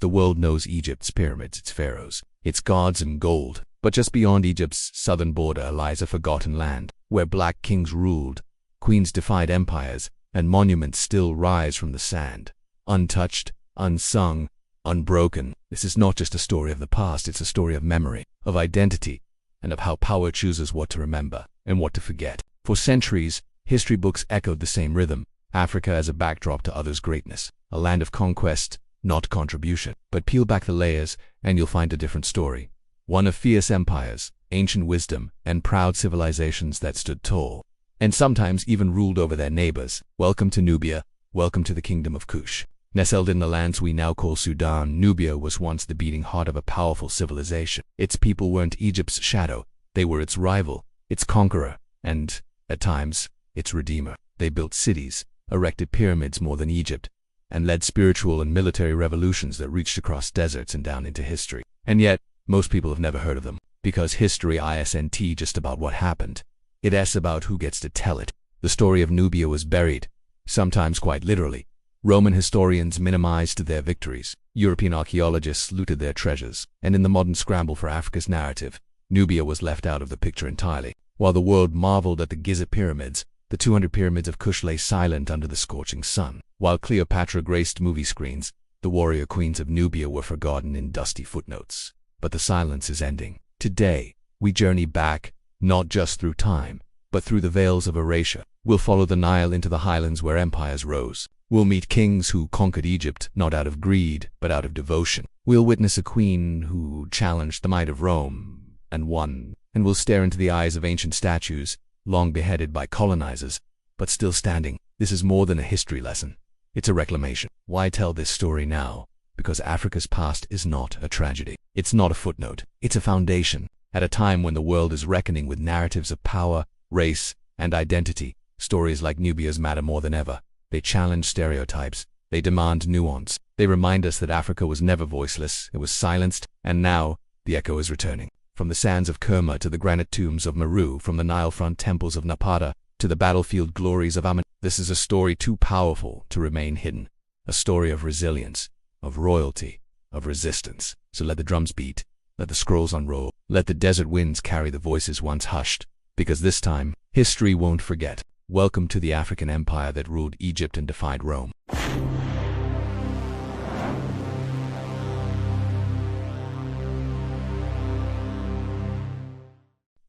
The world knows Egypt's pyramids, its pharaohs, its gods and gold. But just beyond Egypt's southern border lies a forgotten land, where black kings ruled, queens defied empires, and monuments still rise from the sand. Untouched, unsung, unbroken. This is not just a story of the past, it's a story of memory, of identity, and of how power chooses what to remember and what to forget. For centuries, history books echoed the same rhythm: Africa as a backdrop to others' greatness, a land of conquest, not contribution. But peel back the layers and you'll find a different story. One of fierce empires, ancient wisdom, and proud civilizations that stood tall, and sometimes even ruled over their neighbors. Welcome to Nubia, welcome to the Kingdom of Kush. Nestled in the lands we now call Sudan, Nubia was once the beating heart of a powerful civilization. Its people weren't Egypt's shadow, they were its rival, its conqueror, and, at times, its redeemer. They built cities, erected pyramids more than Egypt, and led spiritual and military revolutions that reached across deserts and down into history. And yet, most people have never heard of them, because history isn't just about what happened. It's about who gets to tell it. The story of Nubia was buried, sometimes quite literally. Roman historians minimized their victories, European archaeologists looted their treasures, and in the modern scramble for Africa's narrative, Nubia was left out of the picture entirely. While the world marveled at the Giza pyramids, the 200 pyramids of Kush lay silent under the scorching sun. While Cleopatra graced movie screens, the warrior queens of Nubia were forgotten in dusty footnotes. But the silence is ending. Today, we journey back, not just through time, but through the veils of erasure. We'll follow the Nile into the highlands where empires rose. We'll meet kings who conquered Egypt, not out of greed, but out of devotion. We'll witness a queen who challenged the might of Rome and won. And we'll stare into the eyes of ancient statues, long beheaded by colonizers, but still standing. This is more than a history lesson. It's a reclamation. Why tell this story now? Because Africa's past is not a tragedy. It's not a footnote. It's a foundation. At a time when the world is reckoning with narratives of power, race, and identity, stories like Nubia's matter more than ever. They challenge stereotypes. They demand nuance. They remind us that Africa was never voiceless. It was silenced, and now the echo is returning. From the sands of Kerma to the granite tombs of Meru, from the Nile-front temples of Napata to the battlefield glories of Amanirenas, this is a story too powerful to remain hidden. A story of resilience, of royalty, of resistance. So let the drums beat, let the scrolls unroll, let the desert winds carry the voices once hushed, because this time, history won't forget. Welcome to the African empire that ruled Egypt and defied Rome.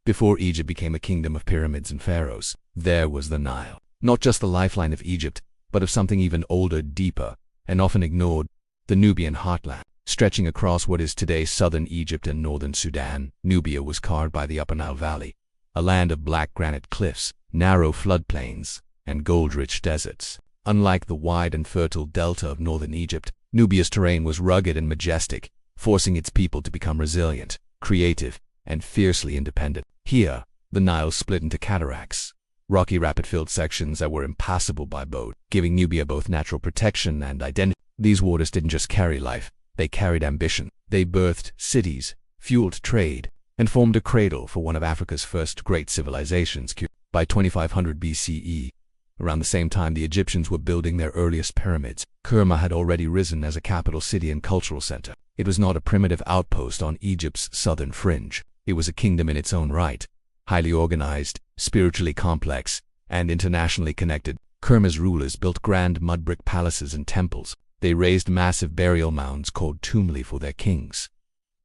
Before Egypt became a kingdom of pyramids and pharaohs, there was the Nile. Not just the lifeline of Egypt, but of something even older, deeper, and often ignored, the Nubian heartland. Stretching across what is today southern Egypt and northern Sudan, Nubia was carved by the Upper Nile Valley, a land of black granite cliffs, narrow floodplains, and gold-rich deserts. Unlike the wide and fertile delta of northern Egypt, Nubia's terrain was rugged and majestic, forcing its people to become resilient, creative, and fiercely independent. Here, the Nile split into cataracts, rocky rapid-filled sections that were impassable by boat, giving Nubia both natural protection and identity. These waters didn't just carry life, they carried ambition. They birthed cities, fueled trade, and formed a cradle for one of Africa's first great civilizations. By 2500 BCE, around the same time the Egyptians were building their earliest pyramids, Kerma had already risen as a capital city and cultural center. It was not a primitive outpost on Egypt's southern fringe. It was a kingdom in its own right, highly organized, spiritually complex, and internationally connected. Kerma's rulers built grand mud brick palaces and temples. They raised massive burial mounds called tumuli for their kings,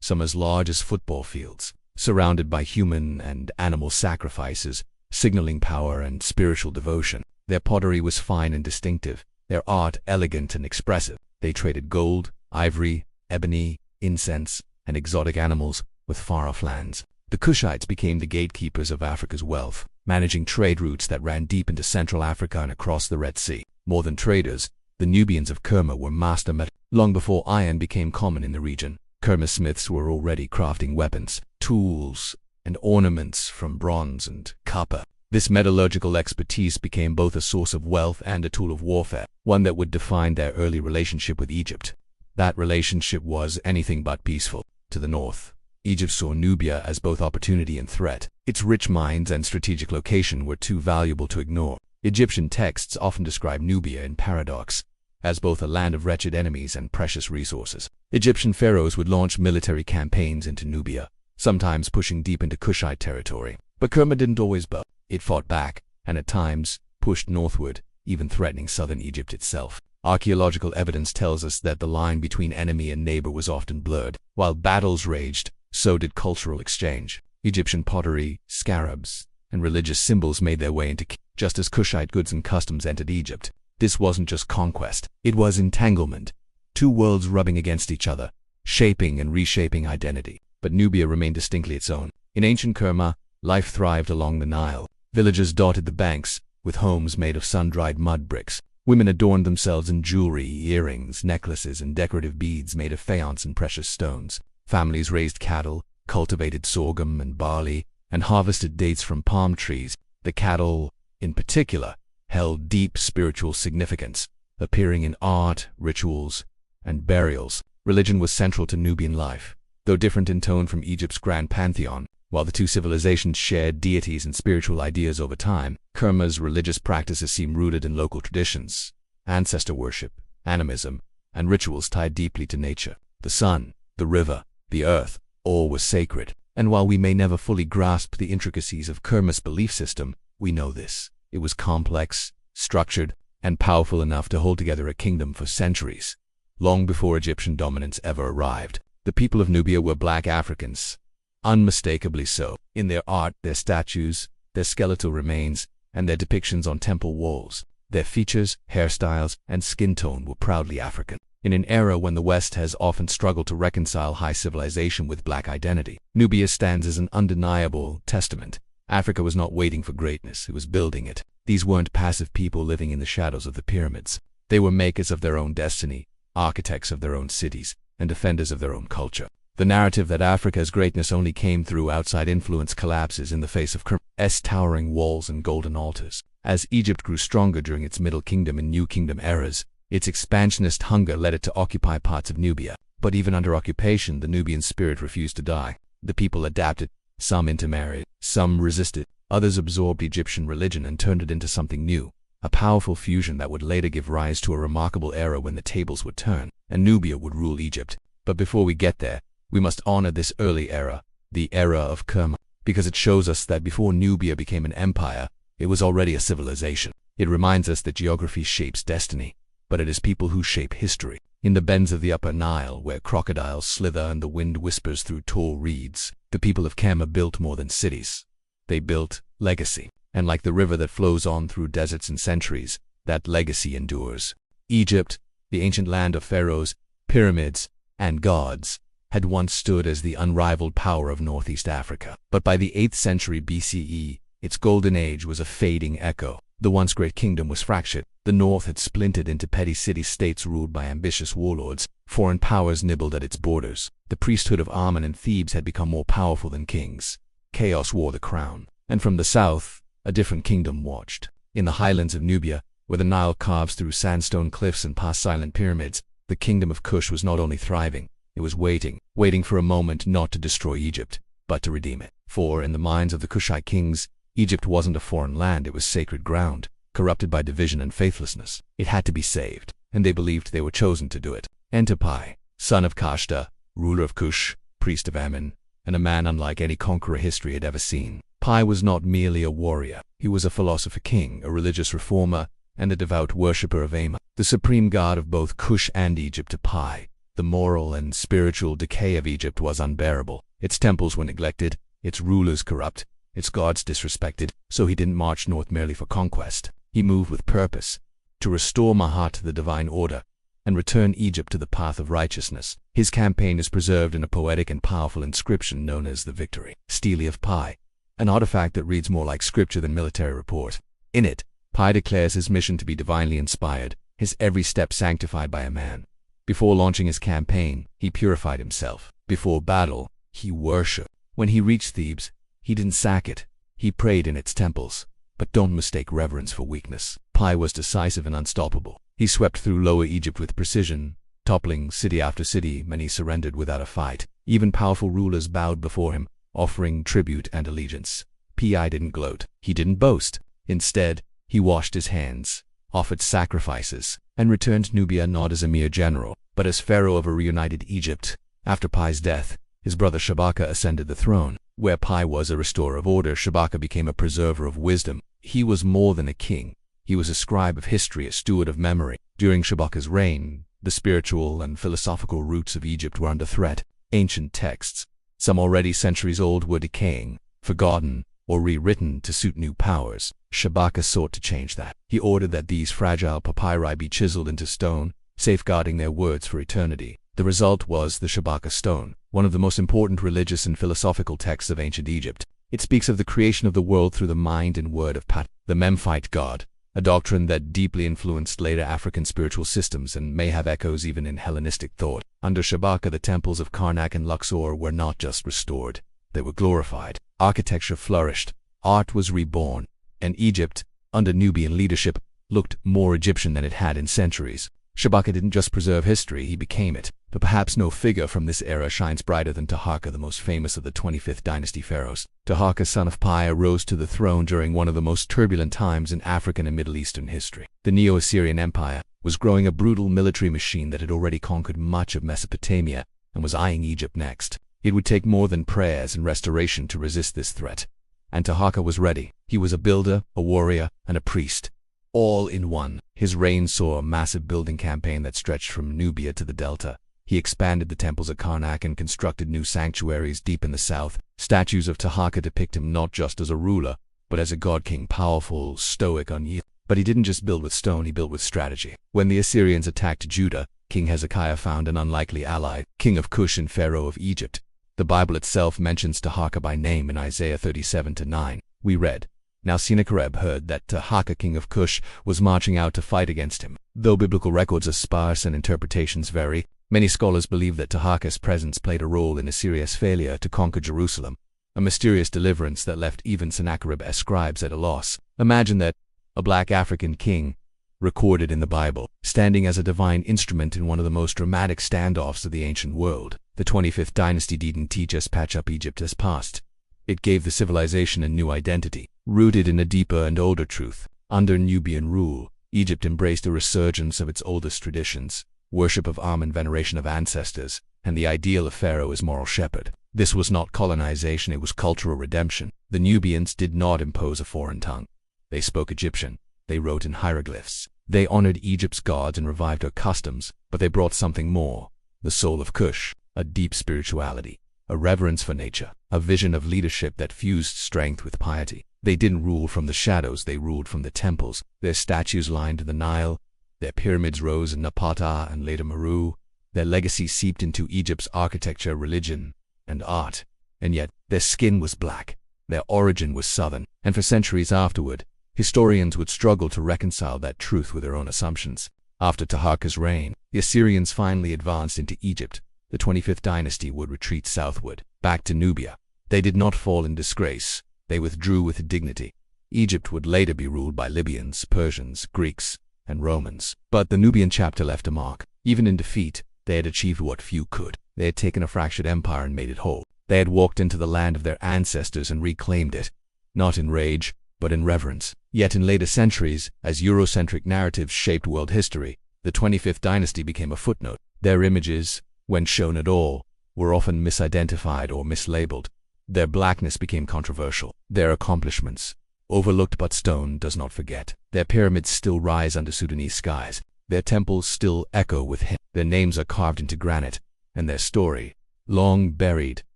some as large as football fields, surrounded by human and animal sacrifices, signaling power and spiritual devotion. Their pottery was fine and distinctive, their art elegant and expressive. They traded gold, ivory, ebony, incense, and exotic animals with far-off lands. The Kushites became the gatekeepers of Africa's wealth, managing trade routes that ran deep into Central Africa and across the Red Sea. More than traders, the Nubians of Kerma were master metal. Long before iron became common in the region, Kerma smiths were already crafting weapons, tools, and ornaments from bronze and copper. This metallurgical expertise became both a source of wealth and a tool of warfare, one that would define their early relationship with Egypt. That relationship was anything but peaceful. To the north, Egypt saw Nubia as both opportunity and threat. Its rich mines and strategic location were too valuable to ignore. Egyptian texts often describe Nubia in paradox, as both a land of wretched enemies and precious resources. Egyptian pharaohs would launch military campaigns into Nubia, sometimes pushing deep into Kushite territory. But Kerma didn't always bow. It fought back, and at times pushed northward, even threatening southern Egypt itself. Archaeological evidence tells us that the line between enemy and neighbor was often blurred. While battles raged, so did cultural exchange. Egyptian pottery, scarabs, and religious symbols made their way into just as Kushite goods and customs entered Egypt. This wasn't just conquest, it was entanglement. Two worlds rubbing against each other, shaping and reshaping identity. But Nubia remained distinctly its own. In ancient Kerma, life thrived along the Nile. Villages dotted the banks, with homes made of sun-dried mud bricks. Women adorned themselves in jewelry, earrings, necklaces, and decorative beads made of faience and precious stones. Families raised cattle, cultivated sorghum and barley, and harvested dates from palm trees. The cattle, in particular, held deep spiritual significance, appearing in art, rituals, and burials. Religion was central to Nubian life, though different in tone from Egypt's grand pantheon. While the two civilizations shared deities and spiritual ideas over time, Kerma's religious practices seem rooted in local traditions, ancestor worship, animism, and rituals tied deeply to nature. The sun, the river, the earth, all was sacred. And while we may never fully grasp the intricacies of Kerma's belief system, we know this: it was complex, structured, and powerful enough to hold together a kingdom for centuries. Long before Egyptian dominance ever arrived, the people of Nubia were black Africans. Unmistakably so. In their art, their statues, their skeletal remains, and their depictions on temple walls, their features, hairstyles, and skin tone were proudly African. In an era when the West has often struggled to reconcile high civilization with black identity, Nubia stands as an undeniable testament. Africa was not waiting for greatness, it was building it. These weren't passive people living in the shadows of the pyramids. They were makers of their own destiny, architects of their own cities, and defenders of their own culture. The narrative that Africa's greatness only came through outside influence collapses in the face of Kerma's towering walls and golden altars. As Egypt grew stronger during its Middle Kingdom and New Kingdom eras, its expansionist hunger led it to occupy parts of Nubia. But even under occupation, the Nubian spirit refused to die. The people adapted, some intermarried, some resisted, others absorbed Egyptian religion and turned it into something new, a powerful fusion that would later give rise to a remarkable era when the tables would turn, and Nubia would rule Egypt. But before we get there, we must honor this early era, the era of Kerma, because it shows us that before Nubia became an empire, it was already a civilization. It reminds us that geography shapes destiny, but it is people who shape history. In the bends of the Upper Nile, where crocodiles slither and the wind whispers through tall reeds, the people of Kerma built more than cities. They built legacy. And like the river that flows on through deserts and centuries, that legacy endures. Egypt, the ancient land of pharaohs, pyramids, and gods, had once stood as the unrivaled power of Northeast Africa. But by the 8th century BCE, its golden age was a fading echo. The once great kingdom was fractured. The north had splintered into petty city-states ruled by ambitious warlords. Foreign powers nibbled at its borders. The priesthood of Amun and Thebes had become more powerful than kings. Chaos wore the crown. And from the south, a different kingdom watched. In the highlands of Nubia, where the Nile carves through sandstone cliffs and past silent pyramids, the Kingdom of Kush was not only thriving, it was waiting for a moment not to destroy Egypt, but to redeem it. For in the minds of the Kushite kings, Egypt wasn't a foreign land, it was sacred ground, corrupted by division and faithlessness. It had to be saved, and they believed they were chosen to do it. Enter Piye, son of Kashta, ruler of Kush, priest of Amun, and a man unlike any conqueror history had ever seen. Piye was not merely a warrior, he was a philosopher king, a religious reformer, and a devout worshipper of Amun, the supreme god of both Kush and Egypt. To Piye, the moral and spiritual decay of Egypt was unbearable. Its temples were neglected, its rulers corrupt, its gods disrespected, so he didn't march north merely for conquest. He moved with purpose, to restore Mahat to the divine order, and return Egypt to the path of righteousness. His campaign is preserved in a poetic and powerful inscription known as the Victory Stele of Piye, an artifact that reads more like scripture than military report. In it, Piye declares his mission to be divinely inspired, his every step sanctified by a man. Before launching his campaign, he purified himself. Before battle, he worshipped. When he reached Thebes, he didn't sack it, he prayed in its temples. But don't mistake reverence for weakness. Piye was decisive and unstoppable. He swept through Lower Egypt with precision, toppling city after city. Many surrendered without a fight. Even powerful rulers bowed before him, offering tribute and allegiance. Piye didn't gloat, he didn't boast. Instead, he washed his hands, offered sacrifices, and returned Nubia not as a mere general, but as pharaoh of a reunited Egypt. After Piye's death, his brother Shabaka ascended the throne. Where Piye was a restorer of order, Shabaka became a preserver of wisdom. He was more than a king. He was a scribe of history, a steward of memory. During Shabaka's reign, the spiritual and philosophical roots of Egypt were under threat. Ancient texts, some already centuries old, were decaying, forgotten, or rewritten to suit new powers. Shabaka sought to change that. He ordered that these fragile papyri be chiseled into stone, safeguarding their words for eternity. The result was the Shabaka stone, one of the most important religious and philosophical texts of ancient Egypt. It speaks of the creation of the world through the mind and word of Pat, the Memphite god, a doctrine that deeply influenced later African spiritual systems and may have echoes even in Hellenistic thought. Under Shabaka, the temples of Karnak and Luxor were not just restored, they were glorified. Architecture flourished, art was reborn, and Egypt, under Nubian leadership, looked more Egyptian than it had in centuries. Shabaka didn't just preserve history, he became it. But perhaps no figure from this era shines brighter than Taharqa, the most famous of the 25th dynasty pharaohs. Taharqa, son of Piye, rose to the throne during one of the most turbulent times in African and Middle Eastern history. The Neo-Assyrian Empire was growing, a brutal military machine that had already conquered much of Mesopotamia and was eyeing Egypt next. It would take more than prayers and restoration to resist this threat. And Taharqa was ready. He was a builder, a warrior, and a priest, all in one. His reign saw a massive building campaign that stretched from Nubia to the Delta. He expanded the temples of Karnak and constructed new sanctuaries deep in the south. Statues of Taharqa depict him not just as a ruler, but as a god-king, powerful, stoic, unyielding. But he didn't just build with stone, he built with strategy. When the Assyrians attacked Judah, King Hezekiah found an unlikely ally, King of Kush and Pharaoh of Egypt. The Bible itself mentions Taharqa by name in Isaiah 37-9. We read, "Now Sennacherib heard that Taharqa, king of Kush, was marching out to fight against him." Though biblical records are sparse and interpretations vary, many scholars believe that Taharqa's presence played a role in Assyria's failure to conquer Jerusalem, a mysterious deliverance that left even Sennacherib's scribes at a loss. Imagine that, a black African king, recorded in the Bible, standing as a divine instrument in one of the most dramatic standoffs of the ancient world. The 25th dynasty didn't teach us patch up Egypt as past. It gave the civilization a new identity, rooted in a deeper and older truth. Under Nubian rule, Egypt embraced a resurgence of its oldest traditions, worship of Amun, veneration of ancestors, and the ideal of pharaoh as moral shepherd. This was not colonization, it was cultural redemption. The Nubians did not impose a foreign tongue. They spoke Egyptian. They wrote in hieroglyphs. They honored Egypt's gods and revived her customs, but they brought something more: the soul of Kush, a deep spirituality, a reverence for nature, a vision of leadership that fused strength with piety. They didn't rule from the shadows, they ruled from the temples. Their statues lined the Nile, their pyramids rose in Napata and later Meru. Their legacy seeped into Egypt's architecture, religion, and art. And yet, their skin was black, their origin was southern, and for centuries afterward, historians would struggle to reconcile that truth with their own assumptions. After Taharqa's reign, the Assyrians finally advanced into Egypt. The 25th dynasty would retreat southward, back to Nubia. They did not fall in disgrace, they withdrew with dignity. Egypt would later be ruled by Libyans, Persians, Greeks, and Romans. But the Nubian chapter left a mark. Even in defeat, they had achieved what few could. They had taken a fractured empire and made it whole. They had walked into the land of their ancestors and reclaimed it, not in rage, but in reverence. Yet in later centuries, as Eurocentric narratives shaped world history, the 25th dynasty became a footnote. Their images, when shown at all, were often misidentified or mislabeled. Their blackness became controversial. Their accomplishments, overlooked, but stone does not forget. Their pyramids still rise under Sudanese skies. Their temples still echo with hymns. Their names are carved into granite, and their story, long buried,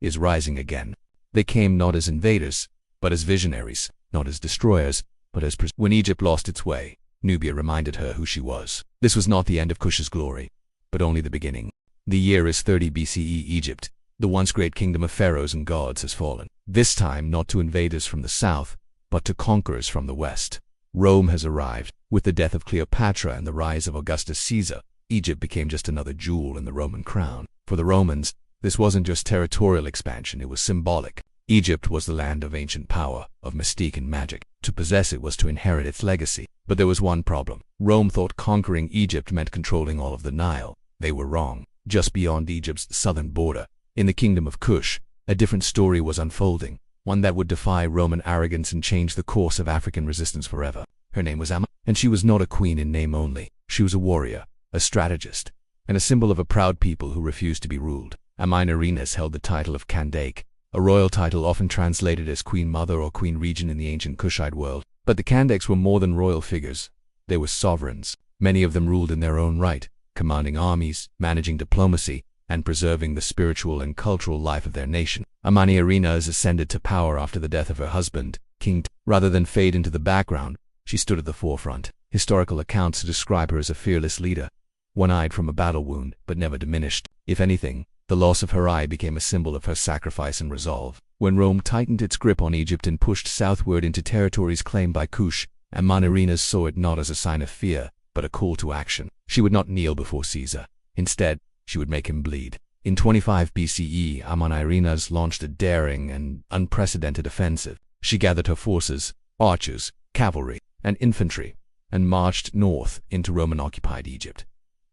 is rising again. They came not as invaders, but as visionaries, not as destroyers, but as When Egypt lost its way, Nubia reminded her who she was. This was not the end of Kush's glory, but only the beginning. The year is 30 BCE. Egypt, the once great kingdom of pharaohs and gods, has fallen. This time not to invaders from the south, but to conquerors from the west. Rome has arrived. With the death of Cleopatra and the rise of Augustus Caesar, Egypt became just another jewel in the Roman crown. For the Romans, this wasn't just territorial expansion, it was symbolic. Egypt was the land of ancient power, of mystique and magic. To possess it was to inherit its legacy. But there was one problem. Rome thought conquering Egypt meant controlling all of the Nile. They were wrong. Just beyond Egypt's southern border, in the Kingdom of Kush, a different story was unfolding, one that would defy Roman arrogance and change the course of African resistance forever. Her name was Amanirenas, and she was not a queen in name only. She was a warrior, a strategist, and a symbol of a proud people who refused to be ruled. Amanirenas held the title of Kandake, a royal title often translated as Queen Mother or Queen Regent in the ancient Kushite world. But the Kandakes were more than royal figures. They were sovereigns. Many of them ruled in their own right, commanding armies, managing diplomacy, and preserving the spiritual and cultural life of their nation. Amanirenas ascended to power after the death of her husband, King T. Rather than fade into the background, she stood at the forefront. Historical accounts describe her as a fearless leader, one-eyed from a battle wound, but never diminished. If anything, the loss of her eye became a symbol of her sacrifice and resolve. When Rome tightened its grip on Egypt and pushed southward into territories claimed by Kush, Amanirenas saw it not as a sign of fear, but a call to action. She would not kneel before Caesar. Instead, she would make him bleed. In 25 BCE, Amanirenas launched a daring and unprecedented offensive. She gathered her forces, archers, cavalry, and infantry, and marched north into Roman-occupied Egypt.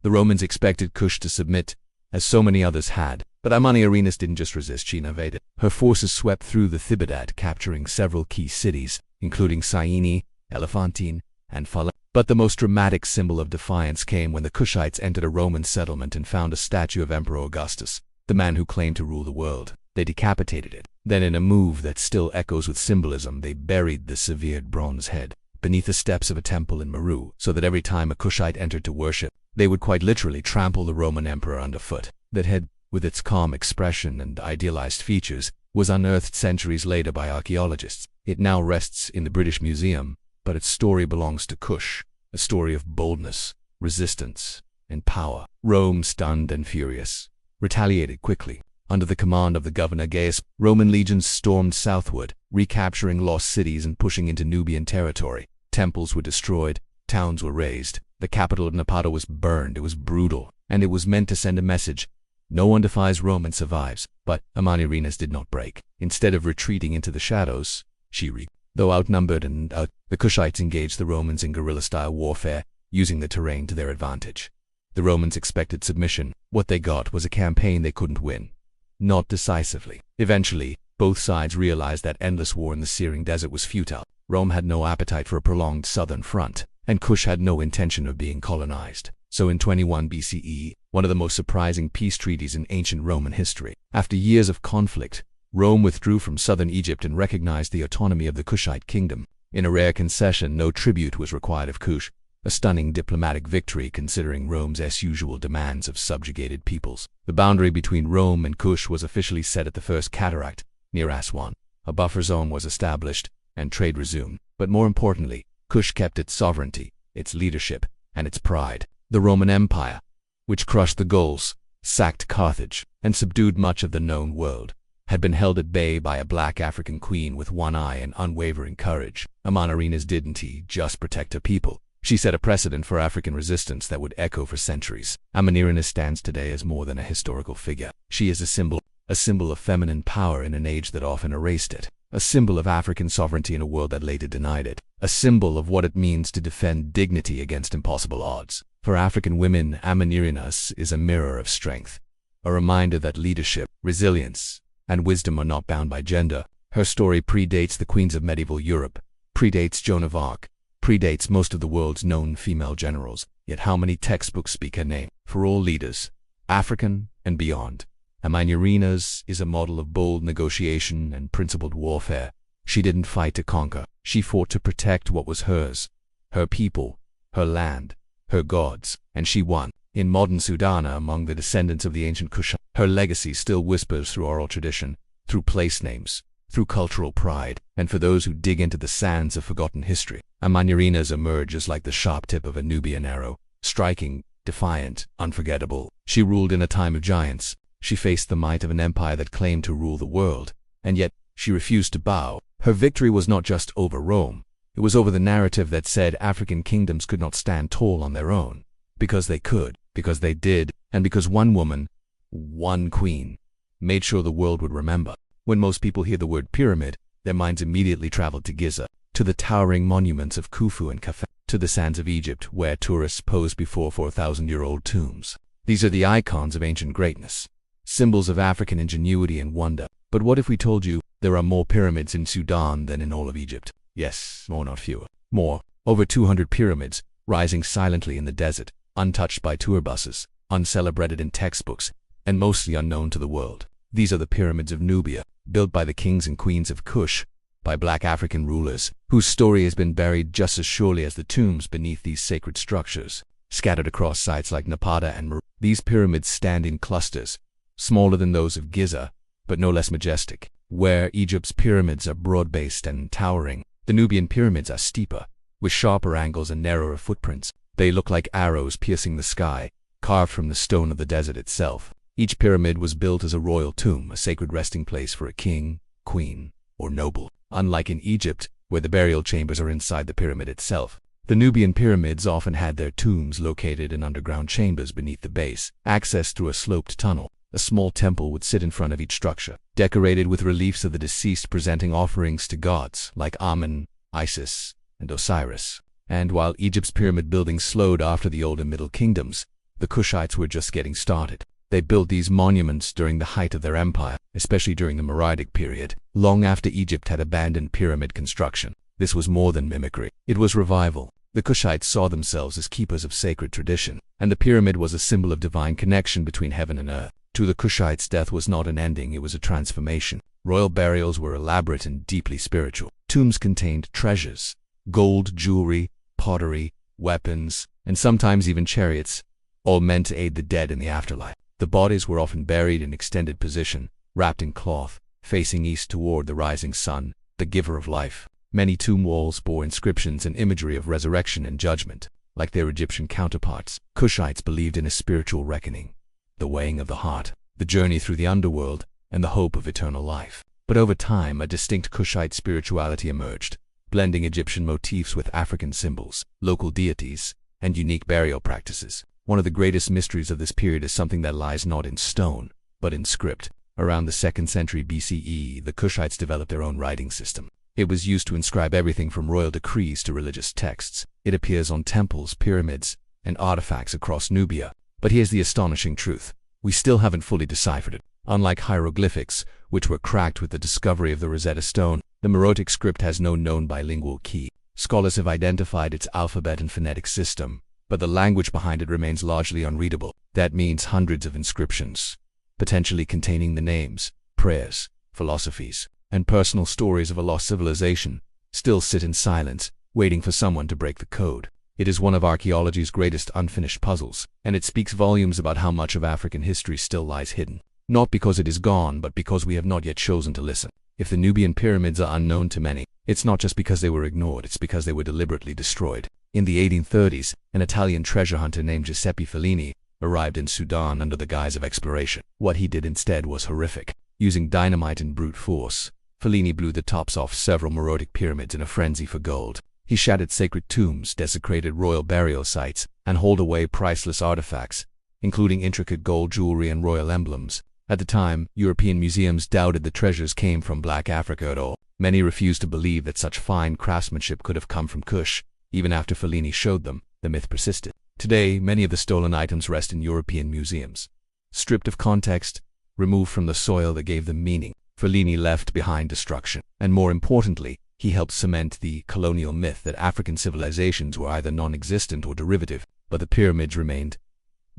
The Romans expected Kush to submit, as so many others had, but Amanirenas didn't just resist, she invaded. Her forces swept through the Thebaid, capturing several key cities, including Syene, Elephantine, and Phala. But the most dramatic symbol of defiance came when the Kushites entered a Roman settlement and found a statue of Emperor Augustus, the man who claimed to rule the world. They decapitated it. Then, in a move that still echoes with symbolism, they buried the severed bronze head beneath the steps of a temple in Meru, so that every time a Kushite entered to worship, they would quite literally trample the Roman emperor underfoot. That head, with its calm expression and idealized features, was unearthed centuries later by archaeologists. It now rests in the British Museum, but its story belongs to Kush, a story of boldness, resistance, and power. Rome, stunned and furious, retaliated quickly. Under the command of the governor Gaius, Roman legions stormed southward, recapturing lost cities and pushing into Nubian territory. Temples were destroyed, towns were razed, the capital of Napata was burned. It was brutal, and it was meant to send a message: no one defies Rome and survives. But Amanirenas did not break. Instead of retreating into the shadows, she Though outnumbered the Kushites engaged the Romans in guerrilla-style warfare, using the terrain to their advantage. The Romans expected submission. What they got was a campaign they couldn't win. Not decisively. Eventually, both sides realized that endless war in the searing desert was futile. Rome had no appetite for a prolonged southern front, and Kush had no intention of being colonized. So in 21 BCE, one of the most surprising peace treaties in ancient Roman history. After years of conflict, Rome withdrew from southern Egypt and recognized the autonomy of the Kushite kingdom. In a rare concession, no tribute was required of Kush, a stunning diplomatic victory considering Rome's as-usual demands of subjugated peoples. The boundary between Rome and Kush was officially set at the First Cataract, near Aswan. A buffer zone was established, and trade resumed. But more importantly, Kush kept its sovereignty, its leadership, and its pride. The Roman Empire, which crushed the Gauls, sacked Carthage, and subdued much of the known world, had been held at bay by a black African queen with one eye and unwavering courage. Amanirenas didn't just protect her people. She set a precedent for African resistance that would echo for centuries. Amanirenas stands today as more than a historical figure. She is a symbol of feminine power in an age that often erased it. A symbol of African sovereignty in a world that later denied it. A symbol of what it means to defend dignity against impossible odds. For African women, Amanirenas is a mirror of strength, a reminder that leadership, resilience, and wisdom are not bound by gender. Her story predates the queens of medieval Europe, predates Joan of Arc, predates most of the world's known female generals. Yet how many textbooks speak her name? For all leaders, African and beyond, Amanirenas is a model of bold negotiation and principled warfare. She didn't fight to conquer. She fought to protect what was hers, her people, her land, her gods, and she won. In modern Sudan, among the descendants of the ancient Kush, her legacy still whispers through oral tradition, through place names, through cultural pride, and for those who dig into the sands of forgotten history. Amanirenas emerges like the sharp tip of a Nubian arrow, striking, defiant, unforgettable. She ruled in a time of giants. She faced the might of an empire that claimed to rule the world, and yet she refused to bow. Her victory was not just over Rome. It was over the narrative that said African kingdoms could not stand tall on their own. Because they could, because they did, and because one woman, one queen, made sure the world would remember. When most people hear the word pyramid, their minds immediately travel to Giza, to the towering monuments of Khufu and Khafre, to the sands of Egypt where tourists pose before 4,000-year-old tombs. These are the icons of ancient greatness, symbols of African ingenuity and wonder. But what if we told you there are more pyramids in Sudan than in all of Egypt? Yes, more, not fewer. More. Over 200 pyramids, rising silently in the desert, untouched by tour buses. uncelebrated in textbooks, and mostly unknown to the world. These are the pyramids of Nubia, built by the kings and queens of Kush, by black African rulers, whose story has been buried just as surely as the tombs beneath these sacred structures. Scattered across sites like Napata and Meru, these pyramids stand in clusters, smaller than those of Giza, but no less majestic. Where Egypt's pyramids are broad-based and towering, the Nubian pyramids are steeper, with sharper angles and narrower footprints. They look like arrows piercing the sky, carved from the stone of the desert itself. Each pyramid was built as a royal tomb, a sacred resting place for a king, queen, or noble. Unlike in Egypt, where the burial chambers are inside the pyramid itself, the Nubian pyramids often had their tombs located in underground chambers beneath the base, accessed through a sloped tunnel. A small temple would sit in front of each structure, decorated with reliefs of the deceased presenting offerings to gods like Amun, Isis, and Osiris. And while Egypt's pyramid building slowed after the Old and Middle Kingdoms, the Kushites were just getting started. They built these monuments during the height of their empire, especially during the Meroitic period, long after Egypt had abandoned pyramid construction. This was more than mimicry. It was revival. The Kushites saw themselves as keepers of sacred tradition, and the pyramid was a symbol of divine connection between heaven and earth. To the Kushites, death was not an ending, it was a transformation. Royal burials were elaborate and deeply spiritual. Tombs contained treasures, gold, jewelry, pottery, weapons, and sometimes even chariots, all meant to aid the dead in the afterlife. The bodies were often buried in extended position, wrapped in cloth, facing east toward the rising sun, the giver of life. Many tomb walls bore inscriptions and imagery of resurrection and judgment. Like their Egyptian counterparts, Kushites believed in a spiritual reckoning, the weighing of the heart, the journey through the underworld, and the hope of eternal life. But over time, a distinct Kushite spirituality emerged, blending Egyptian motifs with African symbols, local deities, and unique burial practices. One of the greatest mysteries of this period is something that lies not in stone, but in script. Around the 2nd century BCE, the Kushites developed their own writing system. It was used to inscribe everything from royal decrees to religious texts. It appears on temples, pyramids, and artifacts across Nubia. But here's the astonishing truth. We still haven't fully deciphered it. Unlike hieroglyphics, which were cracked with the discovery of the Rosetta Stone, the Meroitic script has no known bilingual key. Scholars have identified its alphabet and phonetic system, but the language behind it remains largely unreadable. That means hundreds of inscriptions, potentially containing the names, prayers, philosophies, and personal stories of a lost civilization, still sit in silence, waiting for someone to break the code. It is one of archaeology's greatest unfinished puzzles, and it speaks volumes about how much of African history still lies hidden. Not because it is gone, but because we have not yet chosen to listen. If the Nubian pyramids are unknown to many, it's not just because they were ignored, it's because they were deliberately destroyed. In the 1830s, an Italian treasure hunter named Giuseppe Fellini arrived in Sudan under the guise of exploration. What he did instead was horrific. Using dynamite and brute force, Fellini blew the tops off several Meroitic pyramids in a frenzy for gold. He shattered sacred tombs, desecrated royal burial sites, and hauled away priceless artifacts, including intricate gold jewelry and royal emblems. At the time, European museums doubted the treasures came from Black Africa at all. Many refused to believe that such fine craftsmanship could have come from Kush. Even after Fellini showed them, the myth persisted. Today, many of the stolen items rest in European museums. Stripped of context, removed from the soil that gave them meaning, Fellini left behind destruction. And more importantly, he helped cement the colonial myth that African civilizations were either non-existent or derivative, but the pyramids remained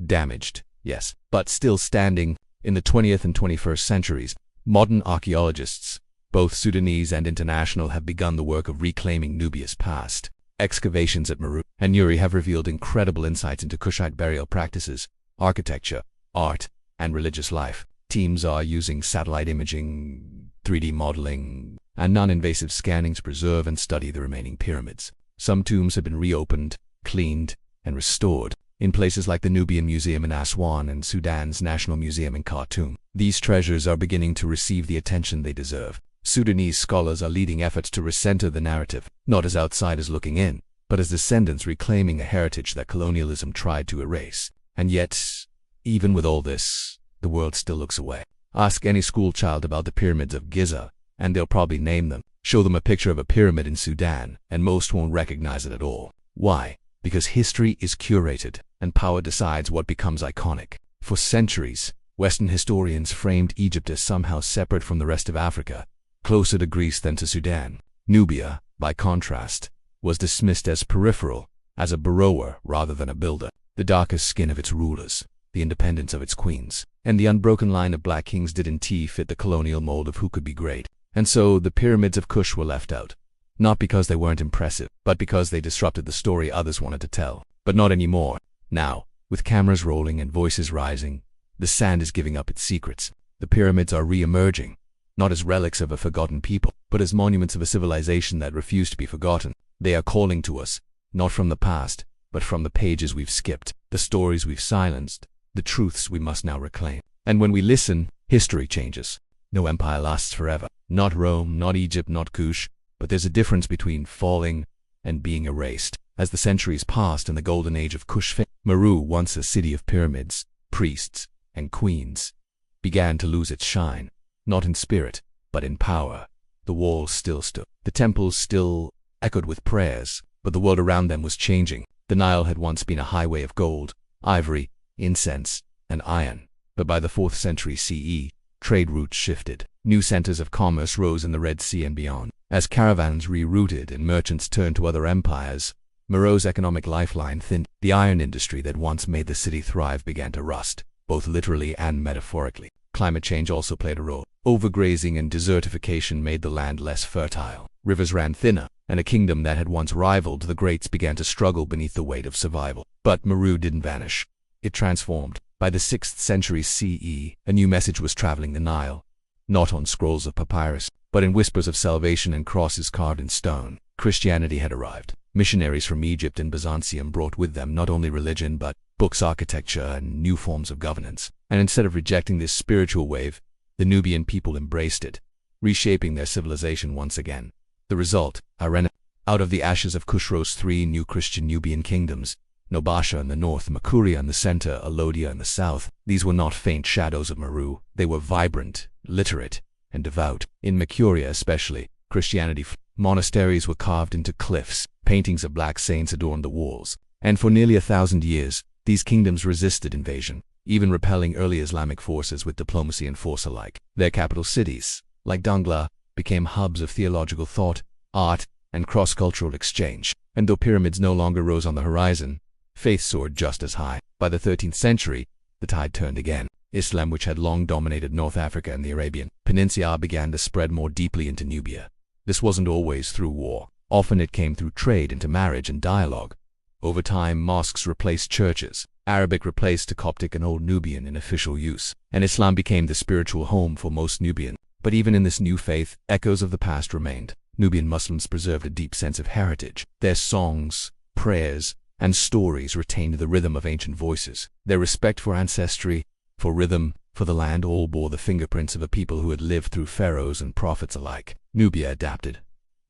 damaged, yes, but still standing. In the 20th and 21st centuries, modern archaeologists, both Sudanese and international, have begun the work of reclaiming Nubia's past. Excavations at Meru and Nuri have revealed incredible insights into Kushite burial practices, architecture, art, and religious life. Teams are using satellite imaging, 3D modeling, and non-invasive scanning to preserve and study the remaining pyramids. Some tombs have been reopened, cleaned, and restored, in places like the Nubian Museum in Aswan and Sudan's National Museum in Khartoum. These treasures are beginning to receive the attention they deserve. Sudanese scholars are leading efforts to recenter the narrative, not as outsiders looking in, but as descendants reclaiming a heritage that colonialism tried to erase. And yet, even with all this, the world still looks away. Ask any school child about the pyramids of Giza, and they'll probably name them. Show them a picture of a pyramid in Sudan, and most won't recognize it at all. Why? Because history is curated, and power decides what becomes iconic. For centuries, Western historians framed Egypt as somehow separate from the rest of Africa, closer to Greece than to Sudan. Nubia, by contrast, was dismissed as peripheral, as a borrower rather than a builder. The darkest skin of its rulers, the independence of its queens, and the unbroken line of black kings didn't fit the colonial mold of who could be great. And so the pyramids of Kush were left out. Not because they weren't impressive, but because they disrupted the story others wanted to tell. But not anymore. Now, with cameras rolling and voices rising, the sand is giving up its secrets. The pyramids are re-emerging, not as relics of a forgotten people, but as monuments of a civilization that refused to be forgotten. They are calling to us, not from the past, but from the pages we've skipped, the stories we've silenced, the truths we must now reclaim. And when we listen, history changes. No empire lasts forever. Not Rome, not Egypt, not Kush, but there's a difference between falling and being erased. As the centuries passed and the golden age of Kush faded, Meru, once a city of pyramids, priests, and queens, began to lose its shine, not in spirit, but in power. The walls still stood. The temples still echoed with prayers, but the world around them was changing. The Nile had once been a highway of gold, ivory, incense, and iron. But by the 4th century CE, trade routes shifted. New centers of commerce rose in the Red Sea and beyond. As caravans rerouted and merchants turned to other empires, Mero's economic lifeline thinned. The iron industry that once made the city thrive began to rust, both literally and metaphorically. Climate change also played a role. Overgrazing and desertification made the land less fertile. Rivers ran thinner, and a kingdom that had once rivaled the greats began to struggle beneath the weight of survival. But Meru didn't vanish. It transformed. By the 6th century CE, a new message was traveling the Nile, not on scrolls of papyrus, but in whispers of salvation and crosses carved in stone. Christianity had arrived. Missionaries from Egypt and Byzantium brought with them not only religion but books, architecture, and new forms of governance. And instead of rejecting this spiritual wave, the Nubian people embraced it, reshaping their civilization once again. The result, Amanirenas. Out of the ashes of Kush rose 3 new Christian Nubian kingdoms, Nubia in the north, Makuria in the center, Alodia in the south. These were not faint shadows of Meru. They were vibrant, literate, and devout. In Makuria especially, Christianity monasteries were carved into cliffs, paintings of black saints adorned the walls. And for nearly 1,000 years, these kingdoms resisted invasion, even repelling early Islamic forces with diplomacy and force alike. Their capital cities, like Dongla, became hubs of theological thought, art, and cross-cultural exchange. And though pyramids no longer rose on the horizon, faith soared just as high. By the 13th century, the tide turned again. Islam, which had long dominated North Africa and the Arabian Peninsula, began to spread more deeply into Nubia. This wasn't always through war. Often it came through trade, intermarriage, and dialogue. Over time, mosques replaced churches. Arabic replaced Coptic and Old Nubian in official use, and Islam became the spiritual home for most Nubians. But even in this new faith, echoes of the past remained. Nubian Muslims preserved a deep sense of heritage. Their songs, prayers, and stories retained the rhythm of ancient voices. Their respect for ancestry, for rhythm, for the land all bore the fingerprints of a people who had lived through pharaohs and prophets alike. Nubia adapted.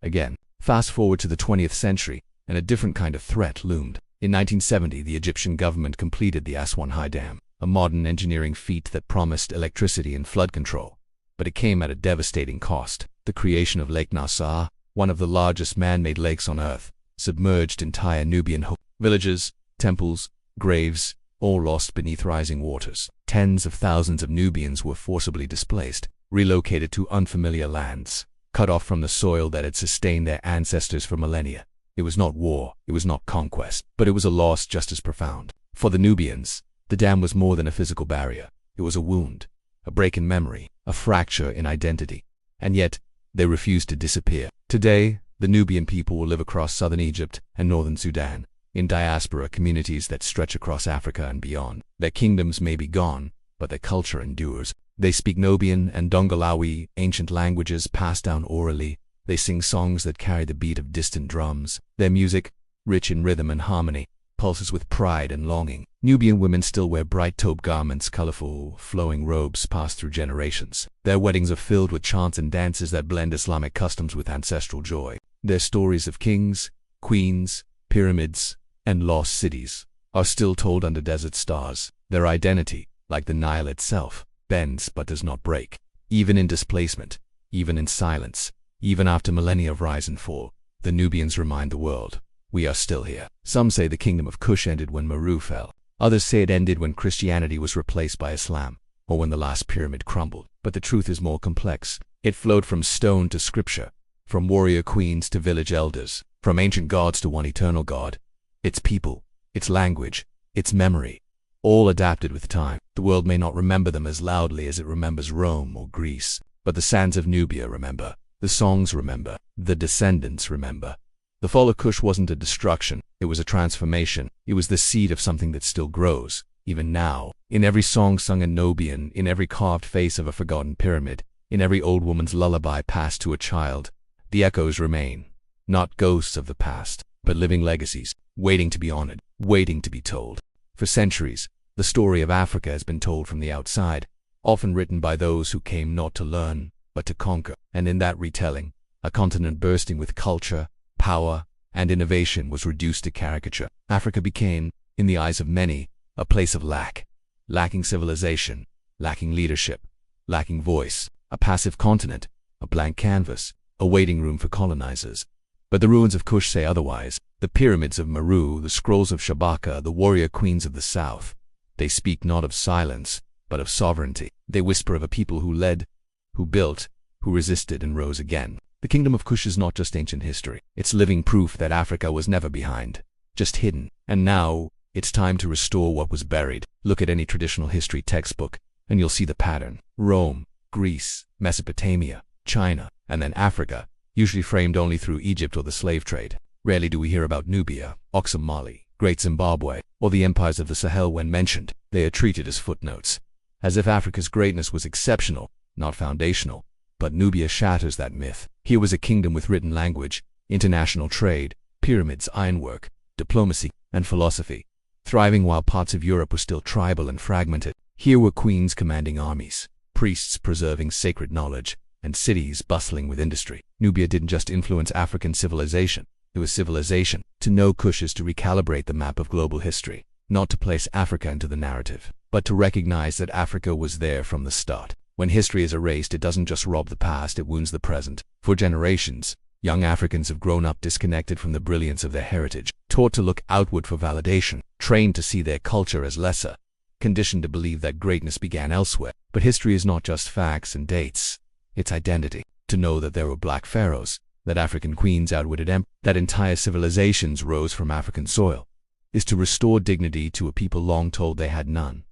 Again, fast forward to the 20th century, and a different kind of threat loomed. In 1970, the Egyptian government completed the Aswan High Dam, a modern engineering feat that promised electricity and flood control. But it came at a devastating cost. The creation of Lake Nasser, one of the largest man-made lakes on Earth, submerged entire Nubian villages, temples, graves, all lost beneath rising waters. Tens of thousands of Nubians were forcibly displaced, relocated to unfamiliar lands, cut off from the soil that had sustained their ancestors for millennia. It was not war, it was not conquest, but it was a loss just as profound. For the Nubians, the dam was more than a physical barrier. It was a wound, a break in memory, a fracture in identity. And yet, they refused to disappear. Today, the Nubian people will live across southern Egypt and northern Sudan, in diaspora communities that stretch across Africa and beyond. Their kingdoms may be gone, but their culture endures. They speak Nubian and Dongolawi, ancient languages passed down orally. They sing songs that carry the beat of distant drums. Their music, rich in rhythm and harmony, pulses with pride and longing. Nubian women still wear bright taupe garments, colorful, flowing robes passed through generations. Their weddings are filled with chants and dances that blend Islamic customs with ancestral joy. Their stories of kings, queens, pyramids, and lost cities are still told under desert stars. Their identity, like the Nile itself, bends but does not break. Even in displacement, even in silence, even after millennia of rise and fall, the Nubians remind the world, we are still here. Some say the Kingdom of Kush ended when Meru fell. Others say it ended when Christianity was replaced by Islam, or when the last pyramid crumbled. But the truth is more complex. It flowed from stone to scripture, from warrior queens to village elders, from ancient gods to one eternal God. Its people, its language, its memory, all adapted with time. The world may not remember them as loudly as it remembers Rome or Greece, but the sands of Nubia remember, the songs remember, the descendants remember. The fall of Kush wasn't a destruction, it was a transformation. It was the seed of something that still grows, even now. In every song sung in Nubian, in every carved face of a forgotten pyramid, in every old woman's lullaby passed to a child, the echoes remain. Not ghosts of the past, but living legacies, waiting to be honored, waiting to be told. For centuries, the story of Africa has been told from the outside, often written by those who came not to learn, but to conquer. And in that retelling, a continent bursting with culture, power, and innovation was reduced to caricature. Africa became, in the eyes of many, a place of lacking civilization, lacking leadership, lacking voice, a passive continent, a blank canvas, a waiting room for colonizers. But the ruins of Kush say otherwise. The pyramids of Meru, the scrolls of Shabaka, the warrior queens of the south. They speak not of silence, but of sovereignty. They whisper of a people who led, who built, who resisted and rose again. The Kingdom of Kush is not just ancient history. It's living proof that Africa was never behind, just hidden. And now, it's time to restore what was buried. Look at any traditional history textbook, and you'll see the pattern. Rome, Greece, Mesopotamia, China, and then Africa, usually framed only through Egypt or the slave trade. Rarely do we hear about Nubia, Oxum Mali, Great Zimbabwe, or the empires of the Sahel when mentioned. They are treated as footnotes, as if Africa's greatness was exceptional, not foundational. But Nubia shatters that myth. Here was a kingdom with written language, international trade, pyramids, ironwork, diplomacy, and philosophy, thriving while parts of Europe were still tribal and fragmented. Here were queens commanding armies, priests preserving sacred knowledge, and cities bustling with industry. Nubia didn't just influence African civilization, it was civilization. To know Kush is to recalibrate the map of global history, not to place Africa into the narrative, but to recognize that Africa was there from the start. When history is erased, it doesn't just rob the past, it wounds the present. For generations, young Africans have grown up disconnected from the brilliance of their heritage, taught to look outward for validation, trained to see their culture as lesser, conditioned to believe that greatness began elsewhere. But history is not just facts and dates, it's identity. To know that there were black pharaohs, that African queens outwitted empires, that entire civilizations rose from African soil, is to restore dignity to a people long told they had none.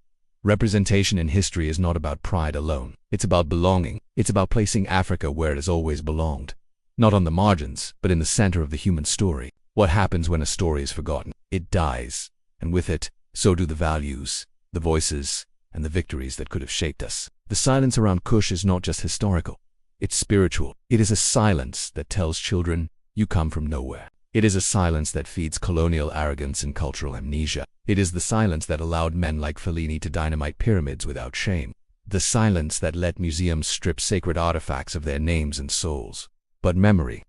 Representation in history is not about pride alone. It's about belonging. It's about placing Africa where it has always belonged. Not on the margins, but in the center of the human story. What happens when a story is forgotten? It dies. And with it, so do the values, the voices, and the victories that could have shaped us. The silence around Kush is not just historical. It's spiritual. It is a silence that tells children, you come from nowhere. It is a silence that feeds colonial arrogance and cultural amnesia. It is the silence that allowed men like Fellini to dynamite pyramids without shame. The silence that let museums strip sacred artifacts of their names and souls. But memory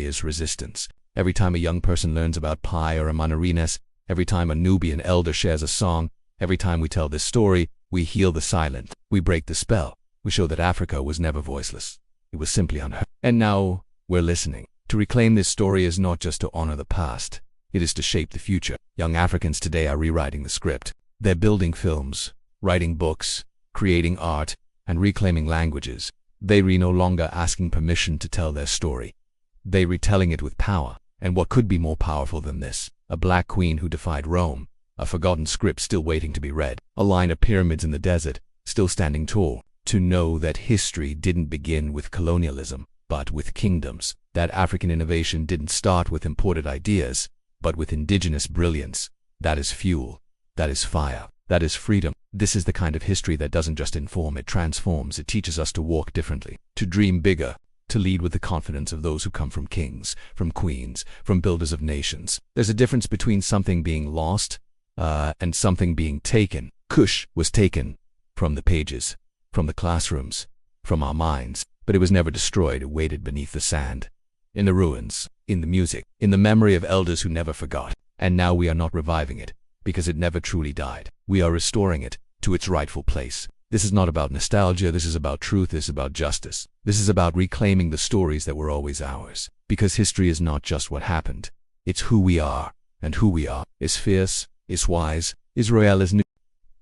is resistance. Every time a young person learns about Piye or Amanirenas, every time a Nubian elder shares a song, every time we tell this story, we heal the silent. We break the spell. We show that Africa was never voiceless. It was simply unheard. And now, we're listening. To reclaim this story is not just to honor the past, it is to shape the future. Young Africans today are rewriting the script. They're building films, writing books, creating art, and reclaiming languages. They are no longer asking permission to tell their story. They retelling it with power. And what could be more powerful than this? A black queen who defied Rome, a forgotten script still waiting to be read, a line of pyramids in the desert, still standing tall. To know that history didn't begin with colonialism, but with kingdoms. That African innovation didn't start with imported ideas, but with indigenous brilliance. That is fuel. That is fire. That is freedom. This is the kind of history that doesn't just inform, it transforms. It teaches us to walk differently, to dream bigger, to lead with the confidence of those who come from kings, from queens, from builders of nations. There's a difference between something being lost, and something being taken. Kush was taken from the pages, from the classrooms, from our minds, but it was never destroyed. It waited beneath the sand, in the ruins, in the music, in the memory of elders who never forgot. And now we are not reviving it, because it never truly died. We are restoring it to its rightful place. This is not about nostalgia, this is about truth, this is about justice. This is about reclaiming the stories that were always ours. Because history is not just what happened, it's who we are, and who we are is fierce, is wise, is royal, is new.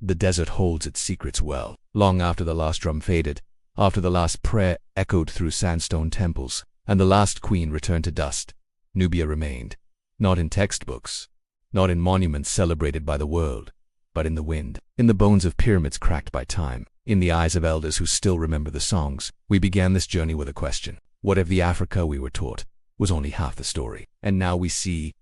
The desert holds its secrets well. Long after the last drum faded, after the last prayer echoed through sandstone temples, and the last queen returned to dust, Nubia remained. Not in textbooks, not in monuments celebrated by the world, but in the wind, in the bones of pyramids cracked by time, in the eyes of elders who still remember the songs. We began this journey with a question. What if the Africa we were taught was only half the story? And now we see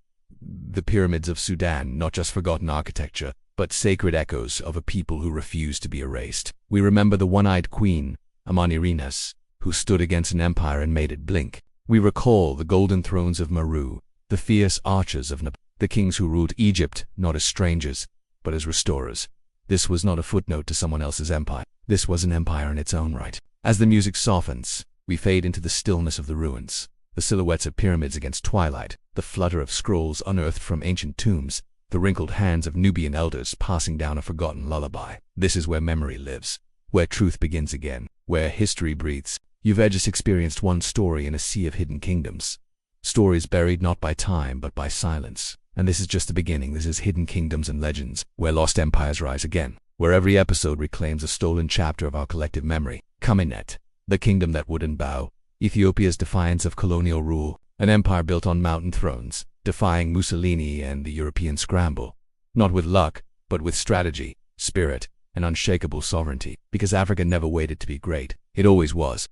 the pyramids of Sudan, not just forgotten architecture, but sacred echoes of a people who refused to be erased. We remember the one-eyed queen, Amanirenas, who stood against an empire and made it blink. We recall the golden thrones of Meru, the fierce archers of Nubia, the kings who ruled Egypt not as strangers, but as restorers. This was not a footnote to someone else's empire. This was an empire in its own right. As the music softens, we fade into the stillness of the ruins, the silhouettes of pyramids against twilight, the flutter of scrolls unearthed from ancient tombs, the wrinkled hands of Nubian elders passing down a forgotten lullaby. This is where memory lives, where truth begins again, where history breathes. You've just experienced one story in a sea of hidden kingdoms. Stories buried not by time but by silence. And this is just the beginning. This is Hidden Kingdoms and Legends, where lost empires rise again, where every episode reclaims a stolen chapter of our collective memory. Kaminet, the kingdom that wouldn't bow, Ethiopia's defiance of colonial rule, an empire built on mountain thrones, defying Mussolini and the European scramble, not with luck, but with strategy, spirit, and unshakable sovereignty. Because Africa never waited to be great, it always was.